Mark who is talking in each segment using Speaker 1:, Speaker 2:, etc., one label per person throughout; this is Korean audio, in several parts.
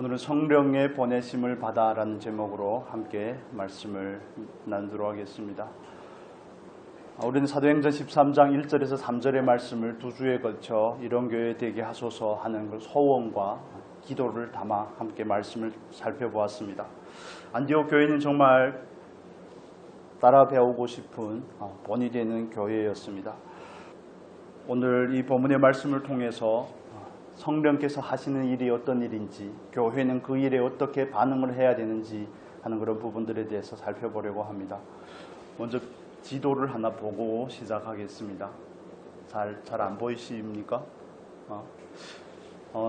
Speaker 1: 오늘은 성령의 보내심을 받아라는 제목으로 함께 말씀을 나누도록 하겠습니다. 우리는 사도행전 13장 1절에서 3절의 말씀을 두 주에 걸쳐 이런 교회 되게 하소서 하는 그 소원과 기도를 담아 함께 말씀을 살펴보았습니다. 안디옥 교회는 정말 따라 배우고 싶은 본이 되는 교회였습니다. 오늘 이 본문의 말씀을 통해서 성령께서 하시는 일이 어떤 일인지, 교회는 그 일에 어떻게 반응을 해야 되는지 하는 그런 부분들에 대해서 살펴보려고 합니다. 먼저 지도를 하나 보고 시작하겠습니다. 잘 안 보이십니까?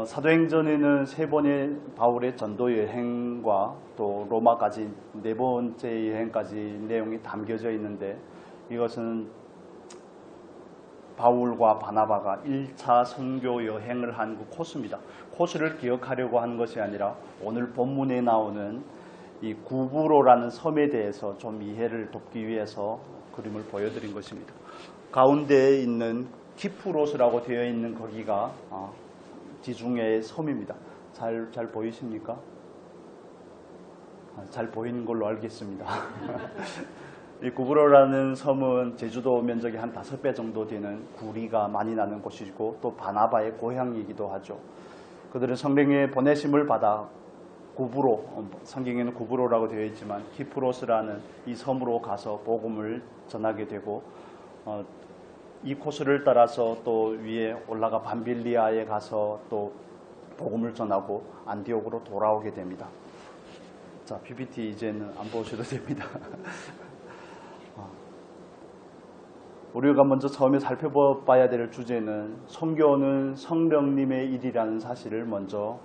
Speaker 1: 사도행전에는 세 번의 바울의 전도 여행과 또 로마까지 네 번째 여행까지 내용이 담겨져 있는데, 이것은 바울과 바나바가 1차 선교 여행을 한 그 코스입니다. 코스를 기억하려고 하는 것이 아니라 오늘 본문에 나오는 이 구브로라는 섬에 대해서 좀 이해를 돕기 위해서 그림을 보여드린 것입니다. 가운데에 있는 키프로스라고 되어 있는 거기가 지중해의 섬입니다. 잘 보이십니까? 잘 보이는 걸로 알겠습니다. 이 구브로라는 섬은 제주도 면적이 한 5배 정도 되는 구리가 많이 나는 곳이고 또 바나바의 고향이기도 하죠. 그들은 성령의 보내심을 받아 구브로, 성경에는 구브로라고 되어 있지만 키프로스라는 이 섬으로 가서 복음을 전하게 되고, 이 코스를 따라서 또 위에 올라가 밤빌리아에 가서 또 복음을 전하고 안디옥으로 돌아오게 됩니다. 자, PPT 이제는 안 보셔도 됩니다. 우리가 먼저 처음에 살펴봐야 될 주제는 선교는 성령님의 일이라는 사실을 먼저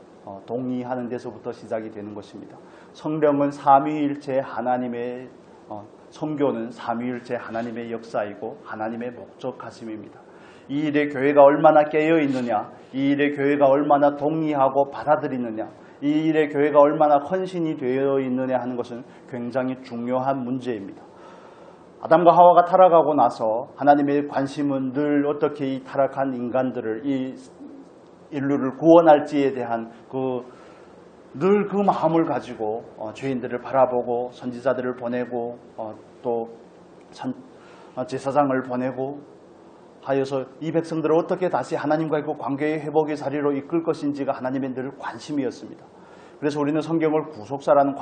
Speaker 1: 동의하는 데서부터 시작이 되는 것입니다. 성령은 삼위일체 하나님의, 선교는 삼위일체 하나님의 역사이고 하나님의 목적하심입니다. 이 일에 교회가 얼마나 깨어 있느냐, 이 일에 교회가 얼마나 동의하고 받아들이느냐, 이 일에 교회가 얼마나 헌신이 되어 있느냐 하는 것은 굉장히 중요한 문제입니다. 아담과 하와가 타락하고 나서 하나님의 관심은 늘 어떻게 이 타락한 인간들을, 이 인류를 구원할지에 대한 늘 그 마음을 가지고 죄인들을 바라보고 선지자들을 보내고 또 제사장을 보내고 하여서 이 백성들을 어떻게 다시 하나님과의 그 관계의 회복의 자리로 이끌 것인지가 하나님의 늘 관심이었습니다. 그래서 우리는 성경을 구속사라는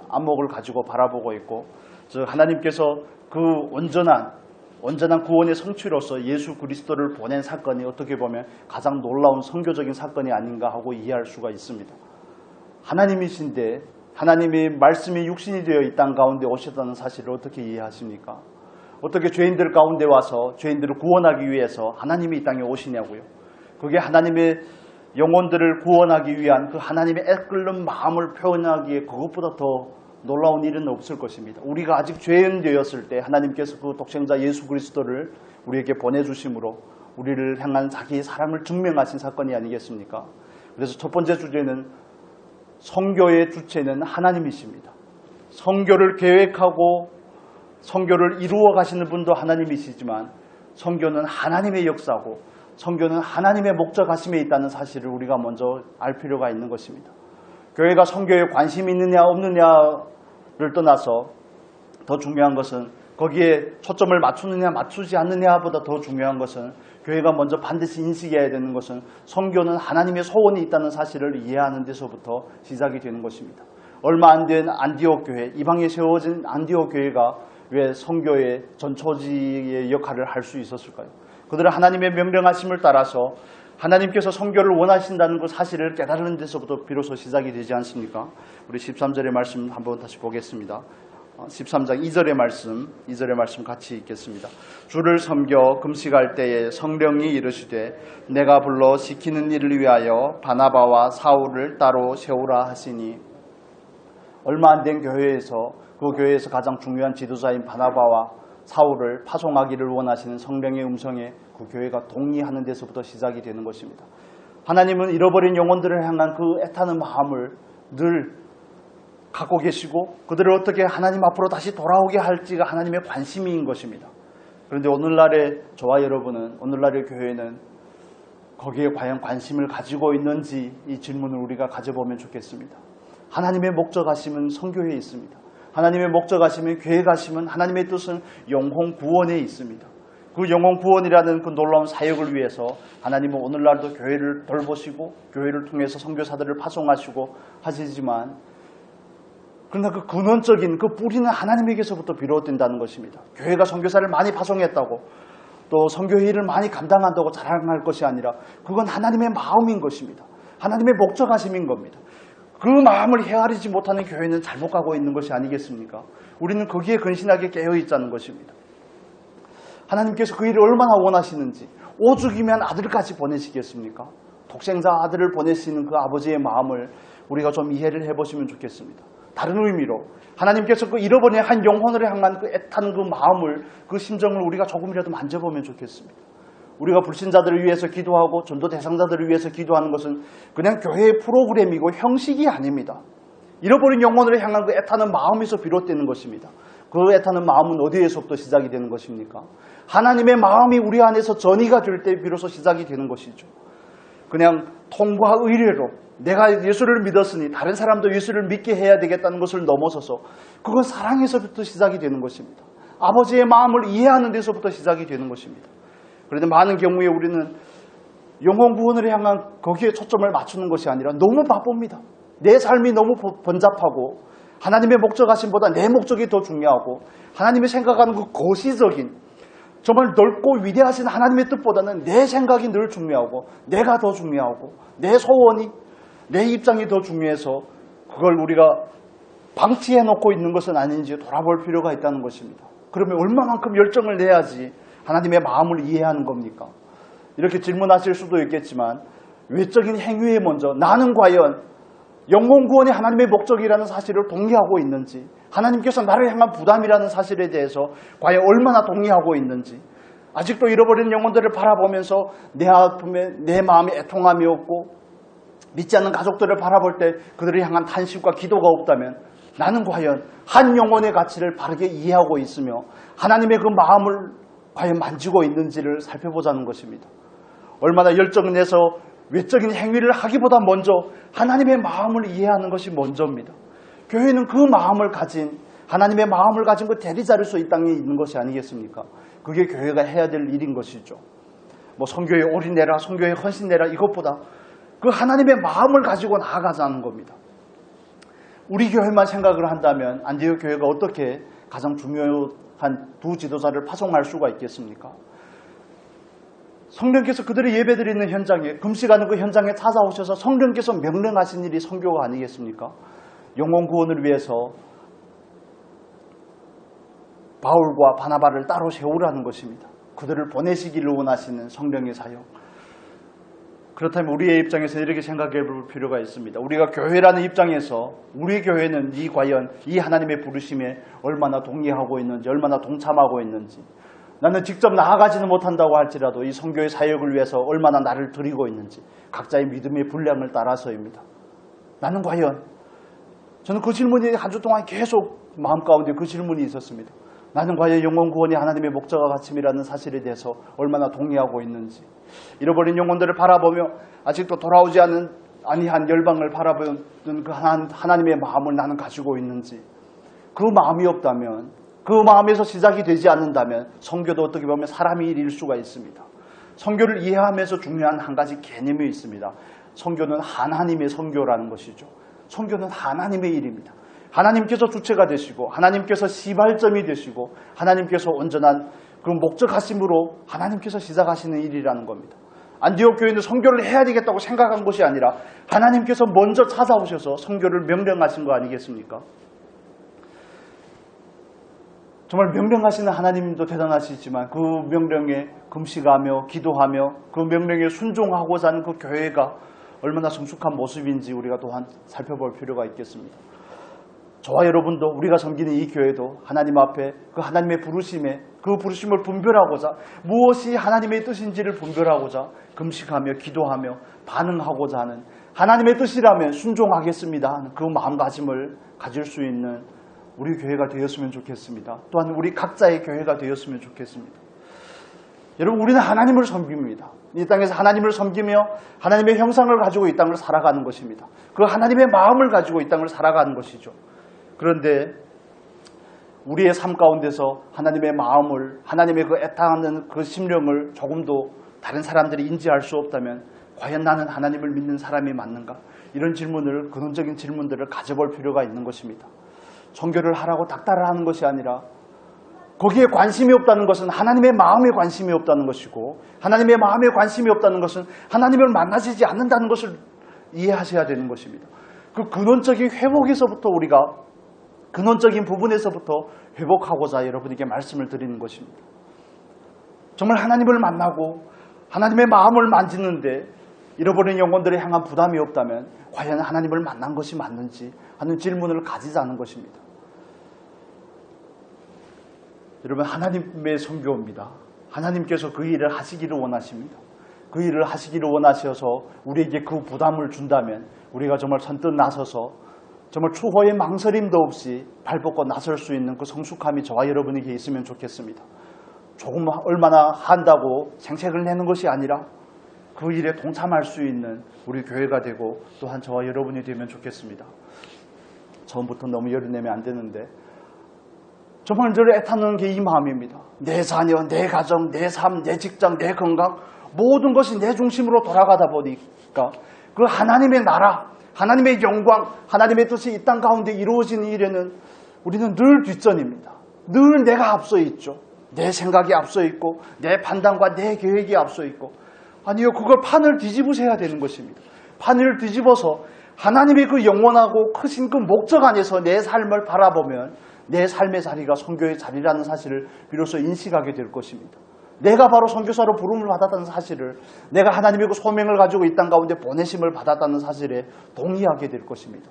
Speaker 1: 안목을 가지고 바라보고 있고, 즉 하나님께서 그 온전한 구원의 성취로서 예수 그리스도를 보낸 사건이 어떻게 보면 가장 놀라운 선교적인 사건이 아닌가 하고 이해할 수가 있습니다. 하나님이신데 하나님의 말씀이 육신이 되어 이 땅 가운데 오셨다는 사실을 어떻게 이해하십니까? 어떻게 죄인들 가운데 와서 죄인들을 구원하기 위해서 하나님이 이 땅에 오시냐고요. 그게 하나님의 영혼들을 구원하기 위한 그 하나님의 애끓는 마음을 표현하기에 그것보다 더 놀라운 일은 없을 것입니다. 우리가 아직 죄인 되었을 때 하나님께서 그 독생자 예수 그리스도를 우리에게 보내주심으로 우리를 향한 자기의 사랑을 증명하신 사건이 아니겠습니까? 그래서 첫 번째 주제는 선교의 주체는 하나님이십니다. 선교를 계획하고 선교를 이루어 가시는 분도 하나님이시지만 선교는 하나님의 역사고 선교는 하나님의 목적하심에 있다는 사실을 우리가 먼저 알 필요가 있는 것입니다. 교회가 선교에 관심이 있느냐 없느냐를 떠나서 더 중요한 것은 거기에 초점을 맞추느냐 맞추지 않느냐보다 더 중요한 것은 교회가 먼저 반드시 인식해야 되는 것은 선교는 하나님의 소원이 있다는 사실을 이해하는 데서부터 시작이 되는 것입니다. 얼마 안 된 안디옥 교회, 이방에 세워진 안디옥 교회가 왜 선교의 전초지의 역할을 할 수 있었을까요? 그들은 하나님의 명령하심을 따라서 하나님께서 선교를 원하신다는 그 사실을 깨달은 데서부터 비로소 시작이 되지 않습니까? 우리 13절의 말씀 한번 다시 보겠습니다. 13장 2절의 말씀 같이 읽겠습니다. 주를 섬겨 금식할 때에 성령이 이르시되 내가 불러 시키는 일을 위하여 바나바와 사울을 따로 세우라 하시니, 얼마 안 된 교회에서 그 교회에서 가장 중요한 지도자인 바나바와 사울을 파송하기를 원하시는 성령의 음성에 그 교회가 동의하는 데서부터 시작이 되는 것입니다. 하나님은 잃어버린 영혼들을 향한 그 애타는 마음을 늘 갖고 계시고 그들을 어떻게 하나님 앞으로 다시 돌아오게 할지가 하나님의 관심인 것입니다. 그런데 오늘날의 저와 여러분은, 오늘날의 교회는 거기에 과연 관심을 가지고 있는지 이 질문을 우리가 가져보면 좋겠습니다. 하나님의 목적하심은 성교에 있습니다. 하나님의 목적하심은 계획하심은 하나님의 뜻은 영혼 구원에 있습니다. 그 영혼 구원이라는 그 놀라운 사역을 위해서 하나님은 오늘날도 교회를 돌보시고 교회를 통해서 선교사들을 파송하시고 하시지만, 그러나 그 근원적인 그 뿌리는 하나님에게서부터 비롯된다는 것입니다. 교회가 선교사를 많이 파송했다고 또 선교의 일을 많이 감당한다고 자랑할 것이 아니라 그건 하나님의 마음인 것입니다. 하나님의 목적하심인 겁니다. 그 마음을 헤아리지 못하는 교회는 잘못 가고 있는 것이 아니겠습니까? 우리는 거기에 근신하게 깨어있자는 것입니다. 하나님께서 그 일을 얼마나 원하시는지, 오죽이면 아들까지 보내시겠습니까? 독생자 아들을 보내시는 그 아버지의 마음을 우리가 좀 이해를 해보시면 좋겠습니다. 다른 의미로 하나님께서 그 잃어버린 한 영혼을 향한 그 애타는 그 마음을, 그 심정을 우리가 조금이라도 만져보면 좋겠습니다. 우리가 불신자들을 위해서 기도하고 전도 대상자들을 위해서 기도하는 것은 그냥 교회의 프로그램이고 형식이 아닙니다. 잃어버린 영혼을 향한 그 애타는 마음에서 비롯되는 것입니다. 그 애타는 마음은 어디에서부터 시작이 되는 것입니까? 하나님의 마음이 우리 안에서 전이가 될 때 비로소 시작이 되는 것이죠. 그냥 통과 의례로 내가 예수를 믿었으니 다른 사람도 예수를 믿게 해야 되겠다는 것을 넘어서서 그건 사랑에서부터 시작이 되는 것입니다. 아버지의 마음을 이해하는 데서부터 시작이 되는 것입니다. 그런데 많은 경우에 우리는 영혼 구원을 향한 거기에 초점을 맞추는 것이 아니라 너무 바쁩니다. 내 삶이 너무 번잡하고 하나님의 목적하심보다 내 목적이 더 중요하고 하나님이 생각하는 그 거시적인 정말 넓고 위대하신 하나님의 뜻보다는 내 생각이 늘 중요하고 내가 더 중요하고 내 소원이, 내 입장이 더 중요해서 그걸 우리가 방치해 놓고 있는 것은 아닌지 돌아볼 필요가 있다는 것입니다. 그러면 얼마만큼 열정을 내야지 하나님의 마음을 이해하는 겁니까? 이렇게 질문하실 수도 있겠지만 외적인 행위에 먼저 나는 과연 영혼 구원이 하나님의 목적이라는 사실을 동의하고 있는지, 하나님께서 나를 향한 부담이라는 사실에 대해서 과연 얼마나 동의하고 있는지, 아직도 잃어버린 영혼들을 바라보면서 내 아픔에 내 마음에 애통함이 없고 믿지 않는 가족들을 바라볼 때 그들을 향한 탄식과 기도가 없다면 나는 과연 한 영혼의 가치를 바르게 이해하고 있으며 하나님의 그 마음을 과연 만지고 있는지를 살펴보자는 것입니다. 얼마나 열정을 내서 외적인 행위를 하기보다 먼저 하나님의 마음을 이해하는 것이 먼저입니다. 교회는 그 마음을 가진, 하나님의 마음을 가진 그 대리자로서 이 땅에 있는 것이 아니겠습니까? 그게 교회가 해야 될 일인 것이죠. 뭐 선교에 올인내라, 선교에 헌신내라, 이것보다 그 하나님의 마음을 가지고 나아가자는 겁니다. 우리 교회만 생각을 한다면 안디옥 교회가 어떻게 가장 중요한 두 지도자를 파송할 수가 있겠습니까? 성령께서 그들의 예배드리는 현장에, 금식하는 그 현장에 찾아오셔서 성령께서 명령하신 일이 선교가 아니겠습니까? 영혼 구원을 위해서 바울과 바나바를 따로 세우라는 것입니다. 그들을 보내시기를 원하시는 성령의 사역. 그렇다면 우리의 입장에서 이렇게 생각해 볼 필요가 있습니다. 우리가 교회라는 입장에서 우리 교회는 과연 이 하나님의 부르심에 얼마나 동의하고 있는지, 얼마나 동참하고 있는지, 나는 직접 나아가지는 못한다고 할지라도 이 선교의 사역을 위해서 얼마나 나를 드리고 있는지, 각자의 믿음의 분량을 따라서입니다. 나는 과연, 저는 그 질문이 한 주 동안 계속 마음 가운데 그 질문이 있었습니다. 나는 과연 영혼 구원이 하나님의 목적과 가침이라는 사실에 대해서 얼마나 동의하고 있는지, 잃어버린 영혼들을 바라보며 아직도 돌아오지 아니한 열방을 바라보는 그 하나님의 마음을 나는 가지고 있는지, 그 마음이 없다면, 그 마음에서 시작이 되지 않는다면 선교도 어떻게 보면 사람이 일일 수가 있습니다. 선교를 이해하면서 중요한 한 가지 개념이 있습니다. 선교는 하나님의 선교라는 것이죠. 선교는 하나님의 일입니다. 하나님께서 주체가 되시고 하나님께서 시발점이 되시고 하나님께서 온전한 그 목적하심으로 하나님께서 시작하시는 일이라는 겁니다. 안디옥 교회는 선교를 해야 되겠다고 생각한 것이 아니라 하나님께서 먼저 찾아오셔서 선교를 명령하신 거 아니겠습니까? 정말 명령하시는 하나님도 대단하시지만 그 명령에 금식하며 기도하며 그 명령에 순종하고자 하는 그 교회가 얼마나 성숙한 모습인지 우리가 또한 살펴볼 필요가 있겠습니다. 저와 여러분도, 우리가 섬기는 이 교회도 하나님 앞에 그 하나님의 부르심에, 그 부르심을 분별하고자, 무엇이 하나님의 뜻인지를 분별하고자 금식하며 기도하며 반응하고자 하는, 하나님의 뜻이라면 순종하겠습니다 하는 그 마음가짐을 가질 수 있는 우리 교회가 되었으면 좋겠습니다. 또한 우리 각자의 교회가 되었으면 좋겠습니다. 여러분, 우리는 하나님을 섬깁니다. 이 땅에서 하나님을 섬기며 하나님의 형상을 가지고 이 땅을 살아가는 것입니다. 그 하나님의 마음을 가지고 이 땅을 살아가는 것이죠. 그런데 우리의 삶 가운데서 하나님의 마음을, 하나님의 그 애타하는 그 심령을 조금도 다른 사람들이 인지할 수 없다면 과연 나는 하나님을 믿는 사람이 맞는가? 이런 질문을, 근원적인 질문들을 가져볼 필요가 있는 것입니다. 선교를 하라고 닥달을 하는 것이 아니라 거기에 관심이 없다는 것은 하나님의 마음에 관심이 없다는 것이고, 하나님의 마음에 관심이 없다는 것은 하나님을 만나지지 않는다는 것을 이해하셔야 되는 것입니다. 그 근원적인 회복에서부터 우리가, 근원적인 부분에서부터 회복하고자 여러분에게 말씀을 드리는 것입니다. 정말 하나님을 만나고 하나님의 마음을 만지는데 잃어버린 영혼들을 향한 부담이 없다면 과연 하나님을 만난 것이 맞는지 하는 질문을 가지자는 것입니다. 여러분, 하나님의 선교입니다. 하나님께서 그 일을 하시기를 원하십니다. 그 일을 하시기를 원하셔서 우리에게 그 부담을 준다면 우리가 정말 선뜻 나서서 정말 추호의 망설임도 없이 발벗고 나설 수 있는 그 성숙함이 저와 여러분에게 있으면 좋겠습니다. 조금 얼마나 한다고 생색을 내는 것이 아니라 그 일에 동참할 수 있는 우리 교회가 되고 또한 저와 여러분이 되면 좋겠습니다. 처음부터 너무 열을 내면 안 되는데 정말 늘 애타는 게 이 마음입니다. 내 자녀, 내 가정, 내 삶, 내 직장, 내 건강, 모든 것이 내 중심으로 돌아가다 보니까 그 하나님의 나라, 하나님의 영광, 하나님의 뜻이 이 땅 가운데 이루어지는 일에는 우리는 늘 뒷전입니다. 늘 내가 앞서 있죠. 내 생각이 앞서 있고 내 판단과 내 계획이 앞서 있고, 아니요, 그걸 판을 뒤집으셔야 되는 것입니다. 판을 뒤집어서 하나님의 그 영원하고 크신 그 목적 안에서 내 삶을 바라보면 내 삶의 자리가 선교의 자리라는 사실을 비로소 인식하게 될 것입니다. 내가 바로 선교사로 부름을 받았다는 사실을, 내가 하나님의 그 소명을 가지고 이 땅 가운데 보내심을 받았다는 사실에 동의하게 될 것입니다.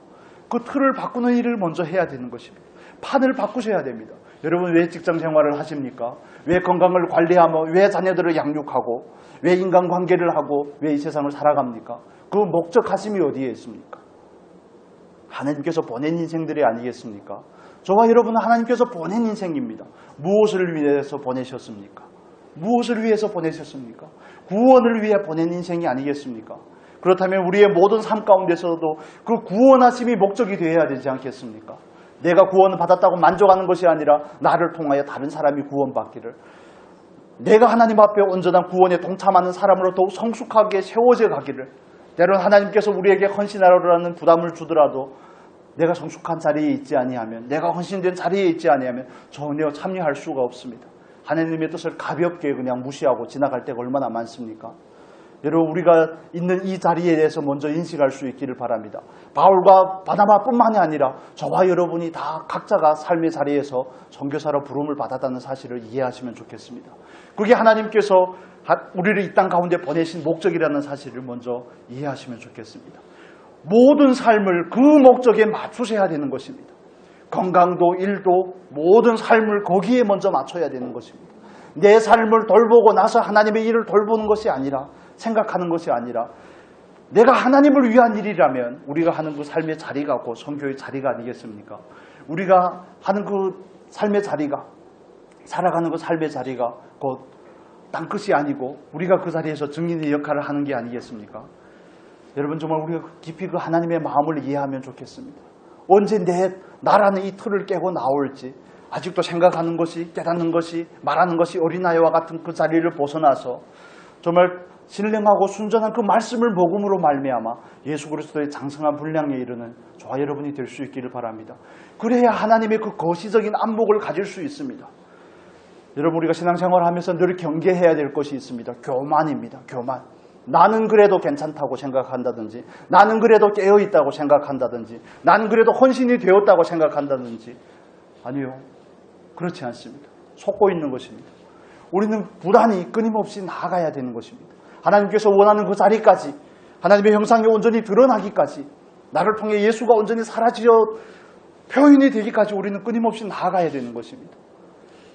Speaker 1: 그 틀을 바꾸는 일을 먼저 해야 되는 것입니다. 판을 바꾸셔야 됩니다. 여러분, 왜 직장 생활을 하십니까? 왜 건강을 관리하며 왜 자녀들을 양육하고 왜 인간관계를 하고 왜 이 세상을 살아갑니까? 그 목적하심이 어디에 있습니까? 하나님께서 보낸 인생들이 아니겠습니까? 저와 여러분은 하나님께서 보낸 인생입니다. 무엇을 위해서 보내셨습니까? 무엇을 위해서 보내셨습니까? 구원을 위해 보낸 인생이 아니겠습니까? 그렇다면 우리의 모든 삶 가운데서도 그 구원하심이 목적이 되어야 되지 않겠습니까? 내가 구원을 받았다고 만족하는 것이 아니라 나를 통하여 다른 사람이 구원받기를, 내가 하나님 앞에 온전한 구원에 동참하는 사람으로 더욱 성숙하게 세워져 가기를, 때로는 하나님께서 우리에게 헌신하라는 부담을 주더라도 내가 성숙한 자리에 있지 아니하면, 내가 헌신된 자리에 있지 아니하면 전혀 참여할 수가 없습니다. 하나님의 뜻을 가볍게 그냥 무시하고 지나갈 때가 얼마나 많습니까? 여러분, 우리가 있는 이 자리에 대해서 먼저 인식할 수 있기를 바랍니다. 바울과 바나바뿐만이 아니라 저와 여러분이 다 각자가 삶의 자리에서 선교사로 부름을 받았다는 사실을 이해하시면 좋겠습니다. 그게 하나님께서 우리를 이 땅 가운데 보내신 목적이라는 사실을 먼저 이해하시면 좋겠습니다. 모든 삶을 그 목적에 맞추셔야 되는 것입니다. 건강도 일도 모든 삶을 거기에 먼저 맞춰야 되는 것입니다. 내 삶을 돌보고 나서 하나님의 일을 돌보는 것이 아니라, 생각하는 것이 아니라, 내가 하나님을 위한 일이라면 우리가 하는 그 삶의 자리가 곧 선교의 자리가 아니겠습니까? 우리가 하는 그 삶의 자리가, 살아가는 그 삶의 자리가 곧 땅끝이 아니고 우리가 그 자리에서 증인의 역할을 하는 게 아니겠습니까? 여러분, 정말 우리가 깊이 그 하나님의 마음을 이해하면 좋겠습니다. 언제 나라는 이 틀을 깨고 나올지, 아직도 생각하는 것이, 깨닫는 것이, 말하는 것이 어린아이와 같은 그 자리를 벗어나서 정말 신령하고 순전한 그 말씀을 복음으로 말미암아 예수 그리스도의 장성한 분량에 이르는 저와 여러분이 될 수 있기를 바랍니다. 그래야 하나님의 그 거시적인 안목을 가질 수 있습니다. 여러분, 우리가 신앙생활을 하면서 늘 경계해야 될 것이 있습니다. 교만입니다. 교만. 나는 그래도 괜찮다고 생각한다든지, 나는 그래도 깨어있다고 생각한다든지, 나는 그래도 헌신이 되었다고 생각한다든지, 아니요, 그렇지 않습니다. 속고 있는 것입니다. 우리는 부단히 끊임없이 나아가야 되는 것입니다. 하나님께서 원하는 그 자리까지, 하나님의 형상이 온전히 드러나기까지, 나를 통해 예수가 온전히 사라지어 표현이 되기까지 우리는 끊임없이 나아가야 되는 것입니다.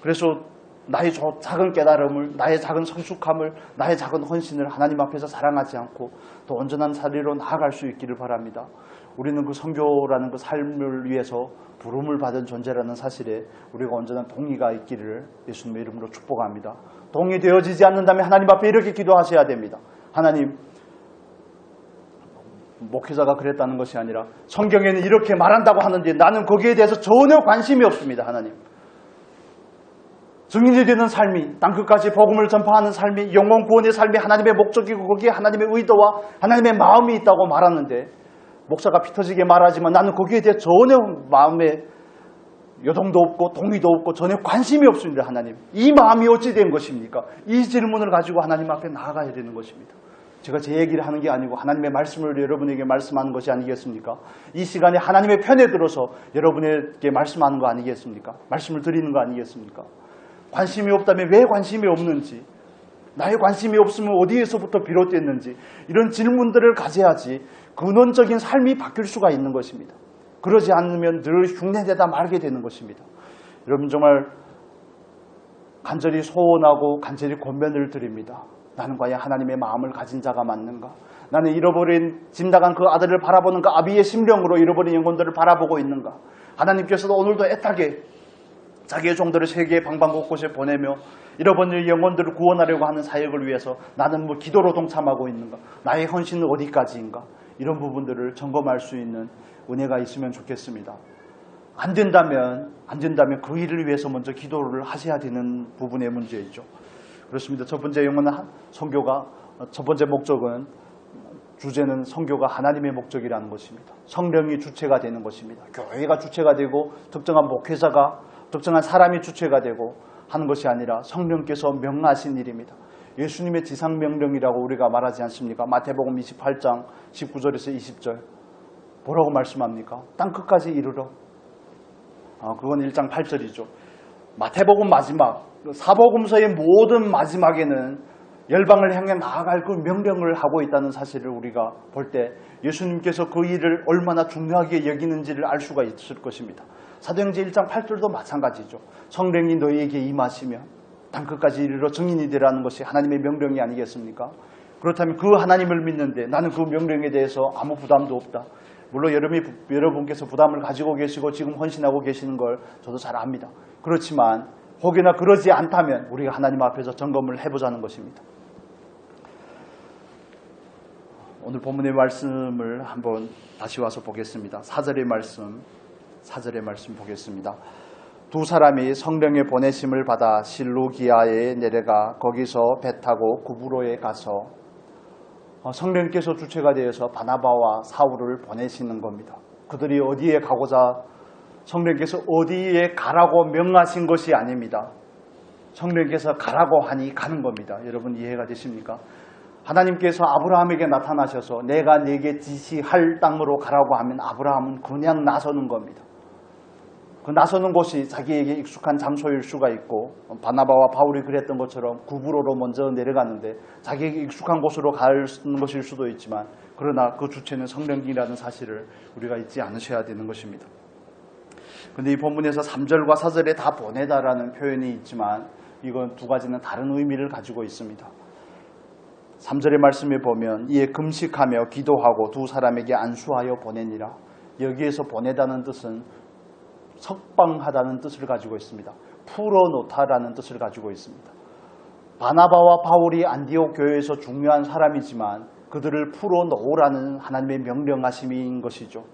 Speaker 1: 그래서 나의 작은 깨달음을, 나의 작은 성숙함을, 나의 작은 헌신을 하나님 앞에서 사랑하지 않고 또 온전한 자리로 나아갈 수 있기를 바랍니다. 우리는 그 선교라는 그 삶을 위해서 부름을 받은 존재라는 사실에 우리가 온전한 동의가 있기를 예수님의 이름으로 축복합니다. 동의되어지지 않는다면 하나님 앞에 이렇게 기도하셔야 됩니다. 하나님, 목회자가 그랬다는 것이 아니라 성경에는 이렇게 말한다고 하는데 나는 거기에 대해서 전혀 관심이 없습니다. 하나님, 증인이 되는 삶이, 땅끝까지 복음을 전파하는 삶이, 영혼 구원의 삶이 하나님의 목적이고 거기에 하나님의 의도와 하나님의 마음이 있다고 말하는데, 목사가 피 터지게 말하지만 나는 거기에 대해 전혀 마음에 요동도 없고 동의도 없고 전혀 관심이 없습니다. 하나님, 이 마음이 어찌 된 것입니까? 이 질문을 가지고 하나님 앞에 나아가야 되는 것입니다. 제가 제 얘기를 하는 게 아니고 하나님의 말씀을 여러분에게 말씀하는 것이 아니겠습니까? 이 시간에 하나님의 편에 들어서 여러분에게 말씀하는 거 아니겠습니까? 말씀을 드리는 거 아니겠습니까? 관심이 없다면 왜 관심이 없는지, 나의 관심이 없으면 어디에서부터 비롯됐는지, 이런 질문들을 가져야지 근원적인 삶이 바뀔 수가 있는 것입니다. 그러지 않으면 늘 흉내내다 말게 되는 것입니다. 여러분, 정말 간절히 소원하고 간절히 권면을 드립니다. 나는 과연 하나님의 마음을 가진 자가 맞는가? 나는 잃어버린 짐 나간 그 아들을 바라보는가? 아비의 심령으로 잃어버린 영혼들을 바라보고 있는가? 하나님께서도 오늘도 애타게 자기의 종들을 세계의 방방곳곳에 보내며 잃어버린 영혼들을 구원하려고 하는 사역을 위해서 나는 뭐 기도로 동참하고 있는가? 나의 헌신은 어디까지인가? 이런 부분들을 점검할 수 있는 은혜가 있으면 좋겠습니다. 안 된다면 그 일을 위해서 먼저 기도를 하셔야 되는 부분의 문제이죠. 그렇습니다. 첫 번째 영혼은 선교가, 첫 번째 목적은, 주제는 선교가 하나님의 목적이라는 것입니다. 성령이 주체가 되는 것입니다. 교회가 주체가 되고 특정한 목회자가, 특정한 사람이 주체가 되고 하는 것이 아니라 성령께서 명하신 일입니다. 예수님의 지상명령이라고 우리가 말하지 않습니까? 마태복음 28장 19절에서 20절 뭐라고 말씀합니까? 땅끝까지 이르러. 그건 1장 8절이죠. 마태복음 마지막, 사복음서의 모든 마지막에는 열방을 향해 나아갈 그 명령을 하고 있다는 사실을 우리가 볼 때 예수님께서 그 일을 얼마나 중요하게 여기는지를 알 수가 있을 것입니다. 사도행전 1장 8절도 마찬가지죠. 성령이 너희에게 임하시면 땅끝까지 이르러 증인이 되라는 것이 하나님의 명령이 아니겠습니까? 그렇다면 그 하나님을 믿는데 나는 그 명령에 대해서 아무 부담도 없다. 물론 여러분께서 부담을 가지고 계시고 지금 헌신하고 계시는 걸 저도 잘 압니다. 그렇지만 혹여나 그러지 않다면 우리가 하나님 앞에서 점검을 해보자는 것입니다. 오늘 본문의 말씀을 한번 다시 와서 보겠습니다. 4절의 말씀 보겠습니다. 두 사람이 성령의 보내심을 받아 실루기아에 내려가 거기서 배 타고 구브로에 가서, 성령께서 주체가 되어서 바나바와 사울을 보내시는 겁니다. 그들이 어디에 가고자, 성령께서 어디에 가라고 명하신 것이 아닙니다. 성령께서 가라고 하니 가는 겁니다. 여러분 이해가 되십니까? 하나님께서 아브라함에게 나타나셔서 내가 네게 지시할 땅으로 가라고 하면 아브라함은 그냥 나서는 겁니다. 그 나서는 곳이 자기에게 익숙한 장소일 수가 있고, 바나바와 바울이 그랬던 것처럼 구브로로 먼저 내려갔는데 자기에게 익숙한 곳으로 가는 것일 수도 있지만, 그러나 그 주체는 성령이라는 사실을 우리가 잊지 않으셔야 되는 것입니다. 그런데 이 본문에서 3절과 4절에 다 보내다라는 표현이 있지만 이건 두 가지는 다른 의미를 가지고 있습니다. 3절의 말씀에 보면 이에 금식하며 기도하고 두 사람에게 안수하여 보내니라. 여기에서 보내다는 뜻은 석방하다는 뜻을 가지고 있습니다. 풀어놓다라는 뜻을 가지고 있습니다. 바나바와 바울이 안디옥 교회에서 중요한 사람이지만 그들을 풀어놓으라는 하나님의 명령하심인 것이죠.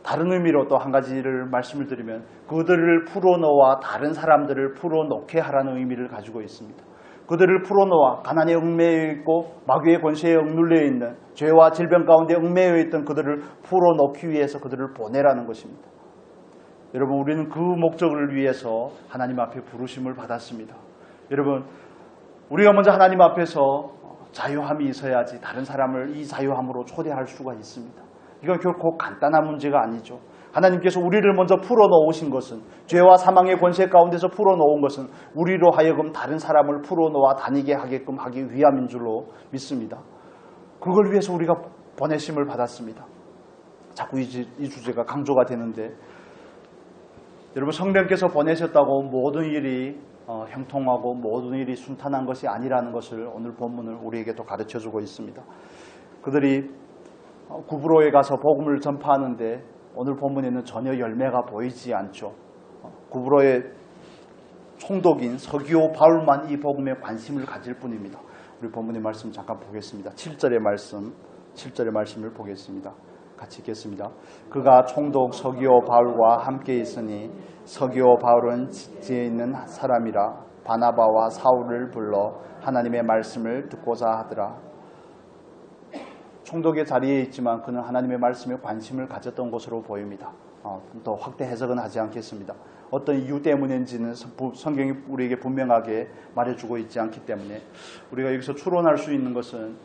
Speaker 1: 다른 의미로 또 한 가지를 말씀을 드리면 그들을 풀어놓아 다른 사람들을 풀어놓게 하라는 의미를 가지고 있습니다. 그들을 풀어놓아 가난에 얽매여 있고 마귀의 권세에 억눌려 있는, 죄와 질병 가운데 얽매여 있던 그들을 풀어놓기 위해서 그들을 보내라는 것입니다. 여러분, 우리는 그 목적을 위해서 하나님 앞에 부르심을 받았습니다. 여러분, 우리가 먼저 하나님 앞에서 자유함이 있어야지 다른 사람을 이 자유함으로 초대할 수가 있습니다. 이건 결코 간단한 문제가 아니죠. 하나님께서 우리를 먼저 풀어놓으신 것은, 죄와 사망의 권세 가운데서 풀어놓은 것은 우리로 하여금 다른 사람을 풀어놓아 다니게 하게끔 하기 위함인 줄로 믿습니다. 그걸 위해서 우리가 보내심을 받았습니다. 자꾸 이 주제가 강조가 되는데, 여러분, 성령께서 보내셨다고 모든 일이 형통하고 모든 일이 순탄한 것이 아니라는 것을 오늘 본문을 우리에게도 가르쳐주고 있습니다. 그들이 구브로에 가서 복음을 전파하는데 오늘 본문에는 전혀 열매가 보이지 않죠. 구브로에 총독인 서기오 바울만 이 복음에 관심을 가질 뿐입니다. 우리 본문의 말씀 잠깐 보겠습니다. 7절의 말씀을 보겠습니다. 같이 읽겠습니다. 그가 총독 서기오 바울과 함께 있으니 서기오 바울은 지에 있는 사람이라 바나바와 사울을 불러 하나님의 말씀을 듣고자 하더라. 총독의 자리에 있지만 그는 하나님의 말씀에 관심을 가졌던 것으로 보입니다. 더 확대 해석은 하지 않겠습니다. 어떤 이유 때문인지는 성경이 우리에게 분명하게 말해주고 있지 않기 때문에 우리가 여기서 추론할 수 있는 것은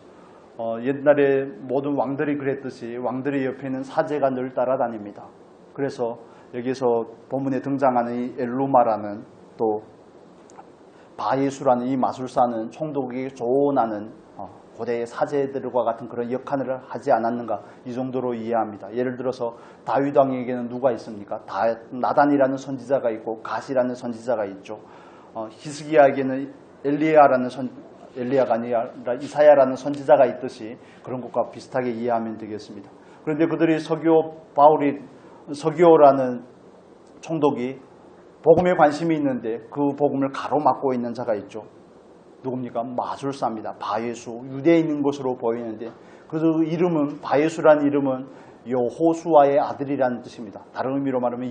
Speaker 1: 옛날에 모든 왕들이 그랬듯이 왕들의 옆에는 사제가 늘 따라다닙니다. 그래서 여기서 본문에 등장하는 이 엘루마라는 또 바예수라는 이 마술사는 총독이 조언하는 고대의 사제들과 같은 그런 역할을 하지 않았는가, 이 정도로 이해합니다. 예를 들어서 다윗 왕에게는 누가 있습니까? 나단이라는 선지자가 있고 갓이라는 선지자가 있죠. 히스기야에게는 엘리야가 아니라 이사야라는 선지자가 있듯이 그런 것과 비슷하게 이해하면 되겠습니다. 그런데 그들이 서기오라는 총독이 복음에 관심이 있는데 그 복음을 가로막고 있는 자가 있죠. 누굽니까? 마술사입니다. 바예수, 유대인인 것으로 보이는데 그래서 이름은, 바예수라는 이름은 여호수아의 아들이라는 뜻입니다. 다른 의미로 말하면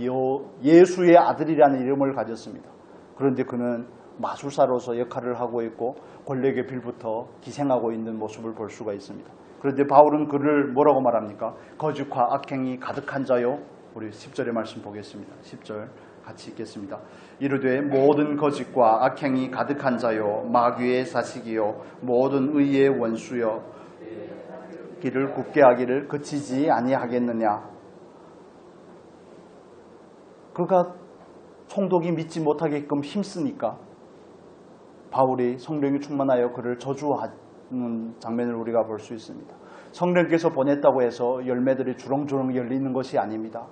Speaker 1: 예수의 아들이라는 이름을 가졌습니다. 그런데 그는 마술사로서 역할을 하고 있고 권력의 빌부터 기생하고 있는 모습을 볼 수가 있습니다. 그런데 바울은 그를 뭐라고 말합니까? 거짓과 악행이 가득한 자요. 우리 10절의 말씀 보겠습니다. 10절 같이 읽겠습니다. 이르되 모든 거짓과 악행이 가득한 자요 마귀의 자식이요 모든 의의 원수요 길을 굽게 하기를 그치지 아니하겠느냐. 그가 총독이 믿지 못하게끔 힘쓰니까 바울이 성령이 충만하여 그를 저주하는 장면을 우리가 볼 수 있습니다. 성령께서 보냈다고 해서 열매들이 주렁주렁 열리는 것이 아닙니다.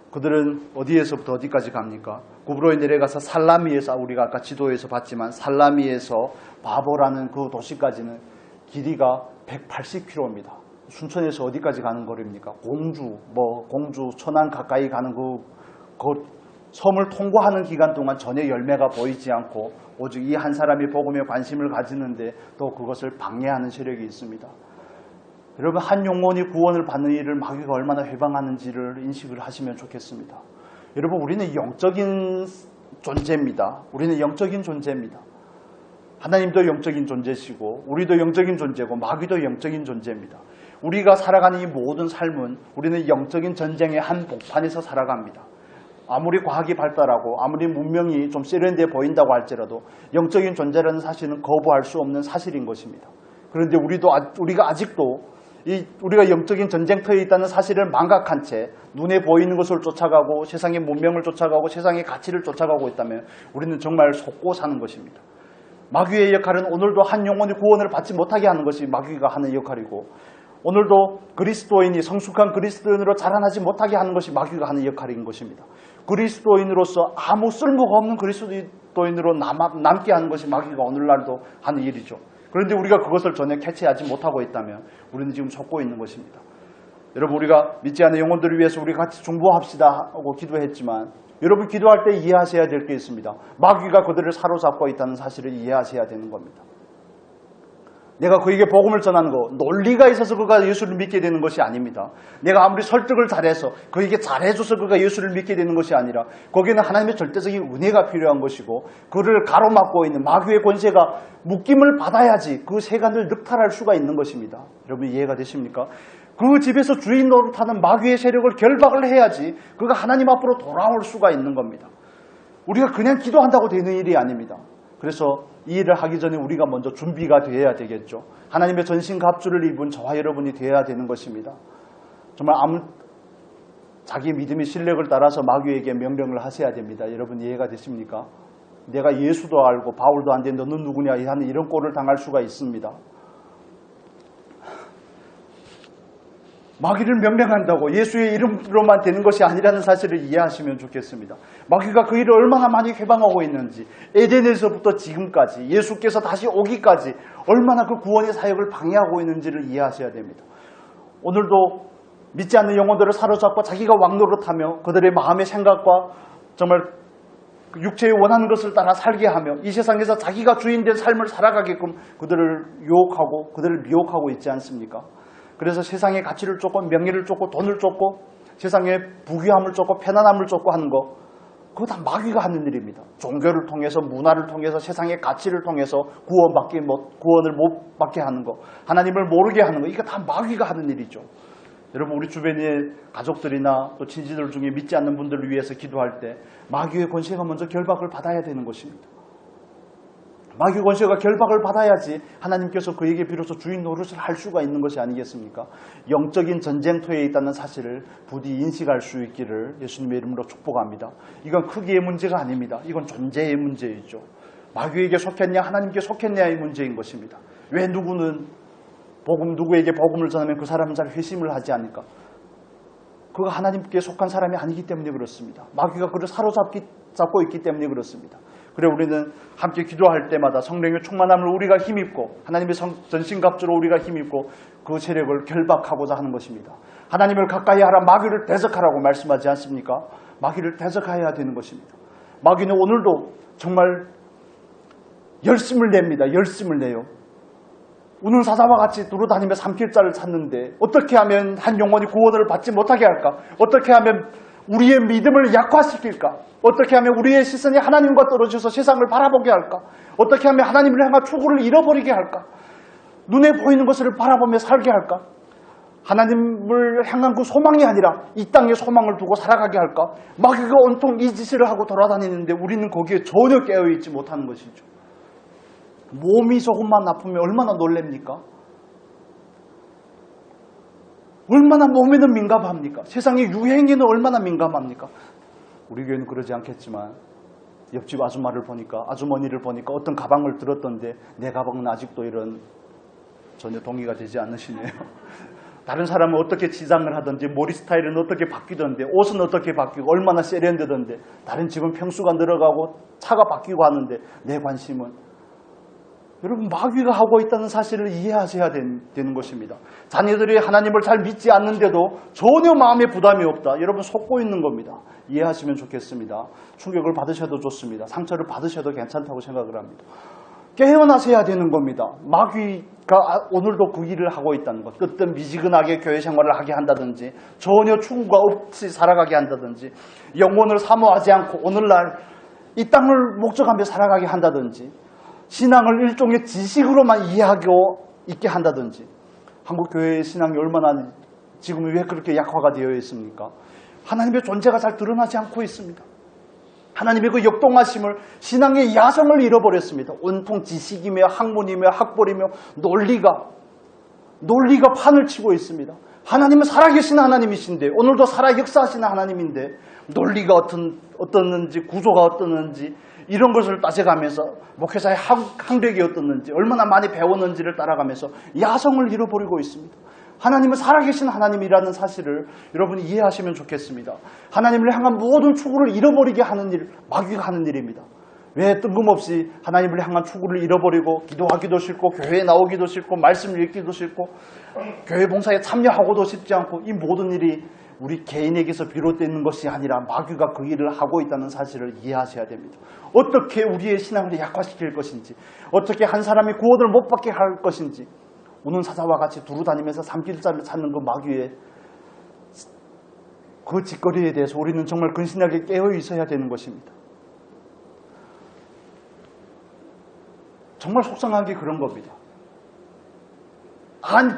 Speaker 1: 그들은 어디에서부터 어디까지 갑니까? 구브로에 내려가서 살라미에서, 우리가 아까 지도에서 봤지만 살라미에서 바보라는 그 도시까지는 길이가 180km입니다. 순천에서 어디까지 가는 거리입니까? 공주, 천안 가까이 가는 그 섬을 통과하는 기간 동안 전혀 열매가 보이지 않고 오직 이 한 사람이 복음에 관심을 가지는데 또 그것을 방해하는 세력이 있습니다. 여러분, 한 영혼이 구원을 받는 일을 마귀가 얼마나 회방하는지를 인식을 하시면 좋겠습니다. 여러분, 우리는 영적인 존재입니다. 우리는 영적인 존재입니다. 하나님도 영적인 존재시고 우리도 영적인 존재고 마귀도 영적인 존재입니다. 우리가 살아가는 이 모든 삶은 우리는 영적인 전쟁의 한 복판에서 살아갑니다. 아무리 과학이 발달하고 아무리 문명이 좀 세련돼 보인다고 할지라도 영적인 존재라는 사실은 거부할 수 없는 사실인 것입니다. 그런데 우리가 아직도 우리가 영적인 전쟁터에 있다는 사실을 망각한 채 눈에 보이는 것을 쫓아가고 세상의 문명을 쫓아가고 세상의 가치를 쫓아가고 있다면 우리는 정말 속고 사는 것입니다. 마귀의 역할은 오늘도 한 영혼이 구원을 받지 못하게 하는 것이 마귀가 하는 역할이고 오늘도 그리스도인이 성숙한 그리스도인으로 자라나지 못하게 하는 것이 마귀가 하는 역할인 것입니다. 그리스도인으로서 아무 쓸모가 없는 그리스도인으로 남게 하는 것이 마귀가 오늘날도 하는 일이죠. 그런데 우리가 그것을 전혀 캐치하지 못하고 있다면 우리는 지금 속고 있는 것입니다. 여러분, 우리가 믿지 않는 영혼들을 위해서 우리 같이 중보합시다 하고 기도했지만 여러분, 기도할 때 이해하셔야 될 게 있습니다. 마귀가 그들을 사로잡고 있다는 사실을 이해하셔야 되는 겁니다. 내가 그에게 복음을 전하는 거, 논리가 있어서 그가 예수를 믿게 되는 것이 아닙니다. 내가 아무리 설득을 잘해서 그에게 잘해줘서 그가 예수를 믿게 되는 것이 아니라 거기에는 하나님의 절대적인 은혜가 필요한 것이고 그를 가로막고 있는 마귀의 권세가 묶임을 받아야지 그 세간을 늑탈할 수가 있는 것입니다. 여러분, 이해가 되십니까? 그 집에서 주인 노릇하는 마귀의 세력을 결박을 해야지 그가 하나님 앞으로 돌아올 수가 있는 겁니다. 우리가 그냥 기도한다고 되는 일이 아닙니다. 그래서 이 일을 하기 전에 우리가 먼저 준비가 되어야 되겠죠. 하나님의 전신갑주를 입은 저와 여러분이 되어야 되는 것입니다. 정말 자기 믿음의 실력을 따라서 마귀에게 명령을 하셔야 됩니다. 여러분, 이해가 되십니까? 내가 예수도 알고 바울도 안 돼 너는 누구냐 하는 이런 꼴을 당할 수가 있습니다. 마귀를 명령한다고 예수의 이름으로만 되는 것이 아니라는 사실을 이해하시면 좋겠습니다. 마귀가 그 일을 얼마나 많이 회방하고 있는지, 에덴에서부터 지금까지 예수께서 다시 오기까지 얼마나 그 구원의 사역을 방해하고 있는지를 이해하셔야 됩니다. 오늘도 믿지 않는 영혼들을 사로잡고 자기가 왕노릇하며 그들의 마음의 생각과 정말 육체의 원하는 것을 따라 살게 하며 이 세상에서 자기가 주인된 삶을 살아가게끔 그들을 유혹하고 그들을 미혹하고 있지 않습니까? 그래서 세상의 가치를 쫓고 명예를 쫓고 돈을 쫓고 세상의 부귀함을 쫓고 편안함을 쫓고 하는 거, 그거 다 마귀가 하는 일입니다. 종교를 통해서, 문화를 통해서, 세상의 가치를 통해서 구원을 못 받게 하는 거, 하나님을 모르게 하는 거, 이거 다 마귀가 하는 일이죠. 여러분, 우리 주변의 가족들이나 또 친지들 중에 믿지 않는 분들을 위해서 기도할 때 마귀의 권세가 먼저 결박을 받아야 되는 것입니다. 마귀 권세가 결박을 받아야지 하나님께서 그에게 비로소 주인 노릇을 할 수가 있는 것이 아니겠습니까? 영적인 전쟁터에 있다는 사실을 부디 인식할 수 있기를 예수님의 이름으로 축복합니다. 이건 크기의 문제가 아닙니다. 이건 존재의 문제이죠. 마귀에게 속했냐 하나님께 속했냐의 문제인 것입니다. 왜 누구는 누구에게 복음을 전하면 그 사람은 잘 회심을 하지 않을까? 그가 하나님께 속한 사람이 아니기 때문에 그렇습니다. 마귀가 그를 사로잡고 있기 때문에 그렇습니다. 그래 우리는 함께 기도할 때마다 성령의 충만함을 우리가 힘입고 하나님의 전신갑주로 우리가 힘입고 그 세력을 결박하고자 하는 것입니다. 하나님을 가까이 하라, 마귀를 대적하라고 말씀하지 않습니까? 마귀를 대적해야 되는 것입니다. 마귀는 오늘도 정말 열심을 냅니다. 열심을 내요. 오늘 사자와 같이 두루다니며 삼킬 자를 찾는데 어떻게 하면 한 영혼이 구원을 받지 못하게 할까? 어떻게 하면 우리의 믿음을 약화시킬까? 어떻게 하면 우리의 시선이 하나님과 떨어져서 세상을 바라보게 할까? 어떻게 하면 하나님을 향한 추구를 잃어버리게 할까? 눈에 보이는 것을 바라보며 살게 할까? 하나님을 향한 그 소망이 아니라 이 땅에 소망을 두고 살아가게 할까? 마귀가 온통 이 짓을 하고 돌아다니는데 우리는 거기에 전혀 깨어있지 못하는 것이죠. 몸이 조금만 아프면 얼마나 놀랍니까? 얼마나 몸에는 민감합니까? 세상의 유행에는 얼마나 민감합니까? 우리 교회는 그러지 않겠지만 옆집 아줌마를 보니까, 아주머니를 보니까 어떤 가방을 들었던데 내 가방은 아직도 이런, 전혀 동의가 되지 않으시네요. 다른 사람은 어떻게 치장을 하든지 머리 스타일은 어떻게 바뀌던데 옷은 어떻게 바뀌고 얼마나 세련되던데 다른 집은 평수가 늘어가고 차가 바뀌고 하는데 내 관심은, 여러분, 마귀가 하고 있다는 사실을 이해하셔야 되는 것입니다. 자녀들이 하나님을 잘 믿지 않는데도 전혀 마음에 부담이 없다. 여러분, 속고 있는 겁니다. 이해하시면 좋겠습니다. 충격을 받으셔도 좋습니다. 상처를 받으셔도 괜찮다고 생각을 합니다. 깨어나셔야 되는 겁니다. 마귀가 오늘도 그 일을 하고 있다는 것. 어떤 미지근하게 교회 생활을 하게 한다든지 전혀 추구가 없이 살아가게 한다든지 영혼을 사모하지 않고 오늘날 이 땅을 목적하며 살아가게 한다든지 신앙을 일종의 지식으로만 이해하고 있게 한다든지. 한국 교회의 신앙이 얼마나 지금 왜 그렇게 약화가 되어 있습니까? 하나님의 존재가 잘 드러나지 않고 있습니다. 하나님의 그 역동하심을, 신앙의 야성을 잃어버렸습니다. 온통 지식이며 학문이며 학벌이며 논리가 판을 치고 있습니다. 하나님은 살아계신 하나님이신데, 오늘도 살아 역사하시는 하나님인데 논리가 어떻는지, 구조가 어떻는지 이런 것을 따져가면서 목회자의 학력이 어떻는지, 얼마나 많이 배웠는지를 따라가면서 야성을 잃어버리고 있습니다. 하나님은 살아계신 하나님이라는 사실을 여러분이 이해하시면 좋겠습니다. 하나님을 향한 모든 추구를 잃어버리게 하는 일, 마귀가 하는 일입니다. 왜 뜬금없이 하나님을 향한 추구를 잃어버리고 기도하기도 싫고 교회에 나오기도 싫고 말씀을 읽기도 싫고 교회 봉사에 참여하고도 싶지 않고, 이 모든 일이 우리 개인에게서 비롯되는 것이 아니라 마귀가 그 일을 하고 있다는 사실을 이해하셔야 됩니다. 어떻게 우리의 신앙을 약화시킬 것인지, 어떻게 한 사람이 구원을 못 받게 할 것인지, 우는 사자와 같이 두루다니면서 삼킬자를 찾는 그 마귀의 그 짓거리에 대해서 우리는 정말 근신하게 깨어 있어야 되는 것입니다. 정말 속상한 게 그런 겁니다.